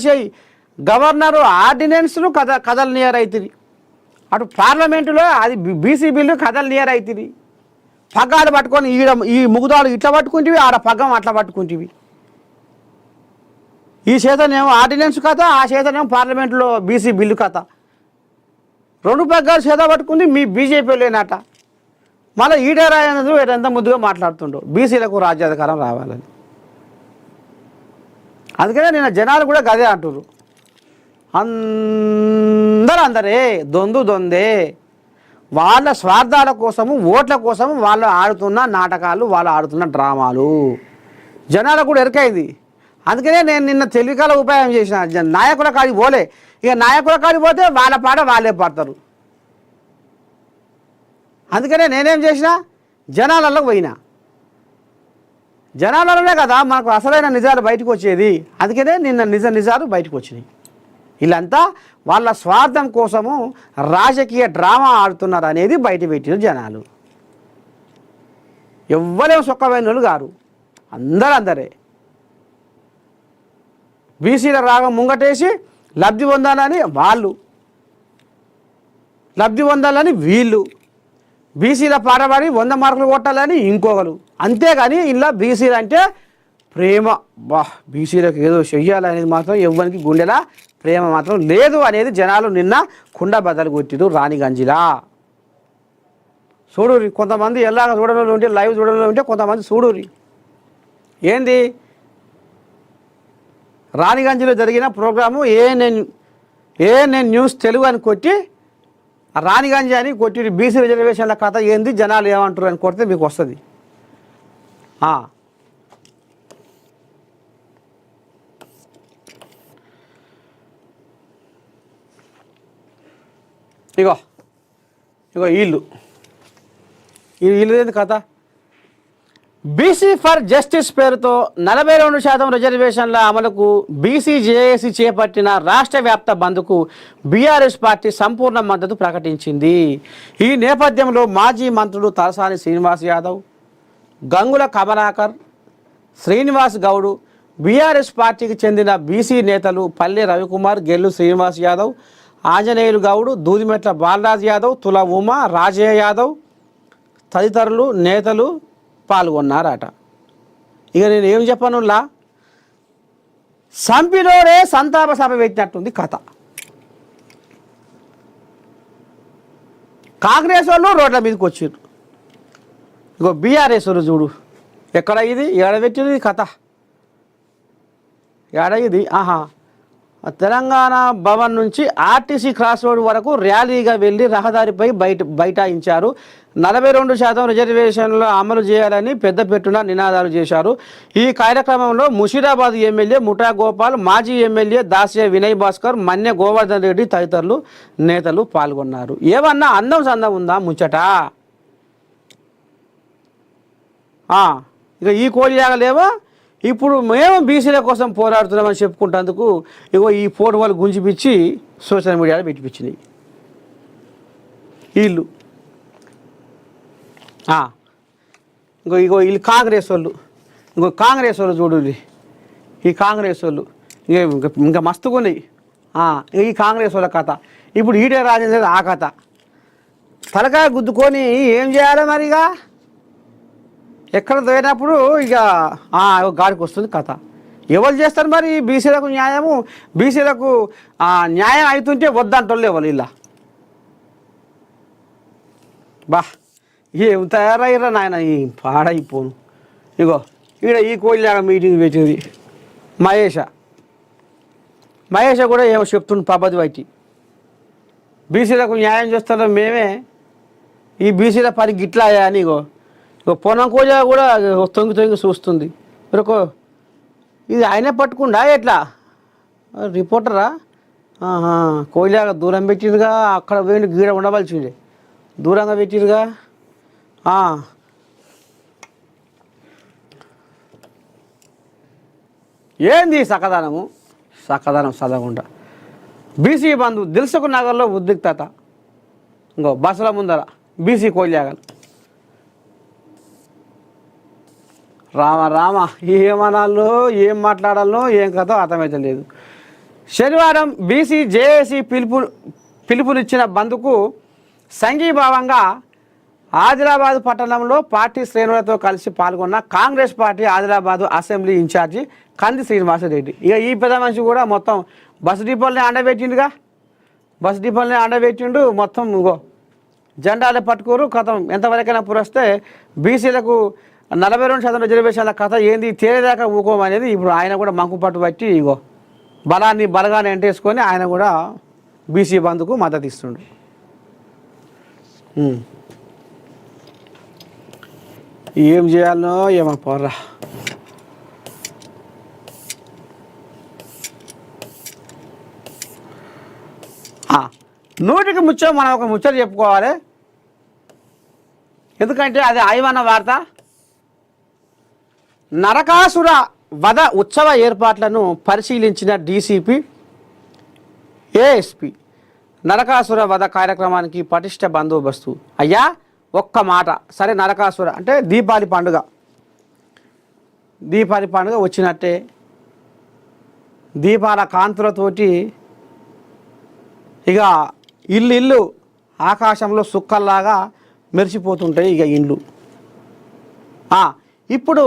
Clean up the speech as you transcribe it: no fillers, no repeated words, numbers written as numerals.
చేయి గవర్నరు ఆర్డినెన్స్ను కథలు నియర్ అవుతుంది. అటు పార్లమెంటులో అది బీసీ బిల్లు కథలు నియర్ అవుతుంది. పగ్గాలు పట్టుకొని ఈ ముగుదాలు ఇట్లా పట్టుకుంటేవి, ఆడ పగ్గం అట్లా పట్టుకుంటేవి. ఈ చేతనేమో ఆర్డినెన్స్ కథ, ఆ చేతనేమో పార్లమెంట్లో బీసీ బిల్లు కథ. రెండు పగ్గాలు చేత పట్టుకుంది మీ బీజేపీలోనట. మళ్ళీ ఈడరాయనదు ఎంత ముద్దుగా మాట్లాడుతుండో బీసీలకు రాజ్యాధికారం రావాలని. అందుకనే నిన్న జనాలు కూడా గదే అంటున్నారు. అందరే దొందే వాళ్ళ స్వార్థాల కోసము, ఓట్ల కోసము వాళ్ళు ఆడుతున్న నాటకాలు, వాళ్ళు ఆడుతున్న డ్రామాలు జనాలకు కూడా ఎరికైంది. అందుకనే నేను నిన్న తెలివికాల ఉపాయం చేసిన. నాయకుల కాడికి పోలే. ఇక నాయకుల కాడికి పోతే వాళ్ళ పాట వాళ్ళే పడతారు. అందుకనే నేనేం చేసిన, జనాలలో పోయినా. జనాలలోనే కదా మనకు అసలైన నిజాలు బయటకు వచ్చేది. అందుకనే నిన్న నిజాలు బయటకు వచ్చినాయి. వీళ్ళంతా వాళ్ళ స్వార్థం కోసము రాజకీయ డ్రామా ఆడుతున్నారు అనేది బయట పెట్టిన జనాలు. ఎవ్వరేం సొక్కమైన వాళ్ళు గారు, అందరే బీసీల రాగం ముంగటేసి లబ్ధి పొందాలని వాళ్ళు, లబ్ధి పొందాలని వీళ్ళు, బీసీల పాటపడి 100 మార్కులు కొట్టాలని ఇంకొకరు. అంతేగాని ఇలా బీసీలు అంటే ప్రేమ, బీసీలకు ఏదో చెయ్యాలనేది మాత్రం ఎవ్వరికి గుండెలా ప్రేమ మాత్రం లేదు అనేది జనాలు నిన్న కుండ బద్దలు కొట్టిరు రాణిగంజిలా. చూడురి, కొంతమంది ఎలాగ చూడడంలో ఉంటే, లైవ్ చూడడంలో ఉంటే కొంతమంది చూడురి. ఏంది రాణిగంజిలో జరిగిన ప్రోగ్రాము ఏఎన్ఎన్ న్యూస్ తెలుగు అని కొట్టి రాణిగంజి అని కొట్టి బీసీ రిజర్వేషన్ల కథ ఏంది, జనాలు ఏమంటారు అని కొడితే మీకు వస్తుంది. ఇగో వీళ్ళు ఏంది కథ. బీసీ ఫర్ జస్టిస్ పేరుతో 42% రిజర్వేషన్ల అమలుకు బీసీ జేఏసీ చేపట్టిన రాష్ట్ర వ్యాప్త బంద్కు బీఆర్ఎస్ పార్టీ సంపూర్ణ మద్దతు ప్రకటించింది. ఈ నేపథ్యంలో మాజీ మంత్రులు తలసాని శ్రీనివాస్ యాదవ్, గంగుల కమలాకర్, శ్రీనివాస్ గౌడ్, బీఆర్ఎస్ పార్టీకి చెందిన బీసీ నేతలు పల్లె రవికుమార్, గెల్లు శ్రీనివాస్ యాదవ్, ఆంజనేయులు గౌడ్, దూదిమెట్ల బాలరాజ్ యాదవ్, తుల ఉమా, రాజయ్య యాదవ్ తదితరులు నేతలు పాల్గొన్నారట. ఇక నేను ఏం చెప్పనులా, సంపిలోనే సంతాప సభ పెట్టినట్టుంది కథ. కాంగ్రెస్ వాళ్ళు రోడ్ల మీదకి వచ్చారు. ఇగో బీఆర్ఎస్ వాళ్ళు చూడు ఎక్కడ ఇది, ఏడబెట్టింది కథ, ఏడ ఇది. తెలంగాణ భవన్ నుంచి ఆర్టీసీ క్రాస్ రోడ్ వరకు ర్యాలీగా వెళ్ళి రహదారిపై బైఠాయించారు. 42% రిజర్వేషన్లు అమలు చేయాలని పెద్దపెట్టున నినాదాలు చేశారు. ఈ కార్యక్రమంలో ముషీరాబాద్ ఎమ్మెల్యే ముఠా గోపాల్, మాజీ ఎమ్మెల్యే దాస్య వినయ్ భాస్కర్, మన్య గోవర్ధన్ రెడ్డి తదితరులు నేతలు పాల్గొన్నారు. ఏమన్నా అందం సందం ఉందా ముచ్చట? ఇక ఈ కోడియాగలేవో ఇప్పుడు మేము బీసీల కోసం పోరాడుతున్నామని చెప్పుకుంటేందుకు ఇగో ఈ ఫోటో వాళ్ళు గుంజిపిచ్చి సోషల్ మీడియాలో పెట్టిపించినాయి వీళ్ళు. వీళ్ళు కాంగ్రెస్ వాళ్ళు, కాంగ్రెస్ వాళ్ళు చూడు, ఈ కాంగ్రెస్ వాళ్ళు ఇంకా మస్తుగున్నాయి. ఈ కాంగ్రెస్ వాళ్ళ కథ ఇప్పుడు ఈటే రాజేంద్ర ఆ కథ. తలకాయ గుద్దుకొని ఏం చేయాలి మరిగా, ఎక్కడ పోయినప్పుడు ఇక గాడికి వస్తుంది కథ. ఎవరు చేస్తారు మరి బీసీలకు న్యాయము? బీసీలకు న్యాయం అవుతుంటే వద్దంటోళ్ళు ఎవరు ఇలా. ఏం తయారయ్యారా నాయన, ఈ పాడైపోను. ఇగో ఈ కోయిలాగా మీటింగ్ పెట్టింది మహేష కూడా ఏమో చెప్తుంది పబ్బది బయటి. బీసీలకు న్యాయం చేస్తారో మేమే, ఈ బీసీల పని గిట్లాయా అని ఇగో పొనం కోజా కూడా తొంగి చూస్తుంది. ఇది ఆయనే పట్టుకుండా ఎట్లా రిపోర్టరా? కోయిలాగా దూరం పెట్టిరుగా, అక్కడ పోయి గీడ ఉండవలసిందే, దూరంగా పెట్టిరుగా. ఏంది సకదానం చదవకుండా. బీసీ బంధు దిల్సుఖ్ నగర్లో ఉద్రిక్తత. ఇంకో బస్సుల ముందర బీసీ కోయిలాగలు. రామ ఏమనాలో ఏం మాట్లాడాలో ఏం కథో అర్థమైతే లేదు. శనివారం బీసీ జేఏసీ పిలుపునిచ్చిన బంద్కు సంఘీభావంగా ఆదిలాబాద్ పట్టణంలో పార్టీ శ్రేణులతో కలిసి పాల్గొన్న Congress party Adilabad assembly in charge Kandi Srinivasa Reddy. ఇక ఈ పెద్ద మనిషి కూడా మొత్తం బస్ డిపోలనే అండబెట్టిండుగా, బస్ డిపోలనే అండబెట్టిండు. మొత్తం ఇంకో జెండాలు పట్టుకోరు కథం. ఎంతవరకైనా పురస్తే బీసీలకు 42% రిజర్వేషన్ల కథ ఏంది తేలేదాకా ఊకోమనేది ఇప్పుడు ఆయన కూడా మంకు పట్టు పట్టి ఇగో బలగాన్ని ఎంటేసుకొని ఆయన కూడా బీసీ బంద్కు మద్దతు ఇస్తుండు. ఏం చేయాలనో ఏమో పోర్రా. నూటికి ముచ్చం మనం ఒక ముచ్చట చెప్పుకోవాలి, ఎందుకంటే అది ఆయివన్న వార్త. నరకాసుర వధ ఉత్సవ ఏర్పాట్లను పరిశీలించిన డీసీపీ ఏఎస్పీ. నరకాసుర వధ కార్యక్రమానికి పటిష్ట బందోబస్తు. అయ్యా ఒక్క మాట, సరే నరకాసుర అంటే దీపావళి పండుగ వచ్చినట్టే, దీపాల కాంతులతోటి ఇక ఇల్లు ఆకాశంలో సుక్కల్లాగా మెరిసిపోతుంటాయి ఇక ఇండ్లు. ఇప్పుడు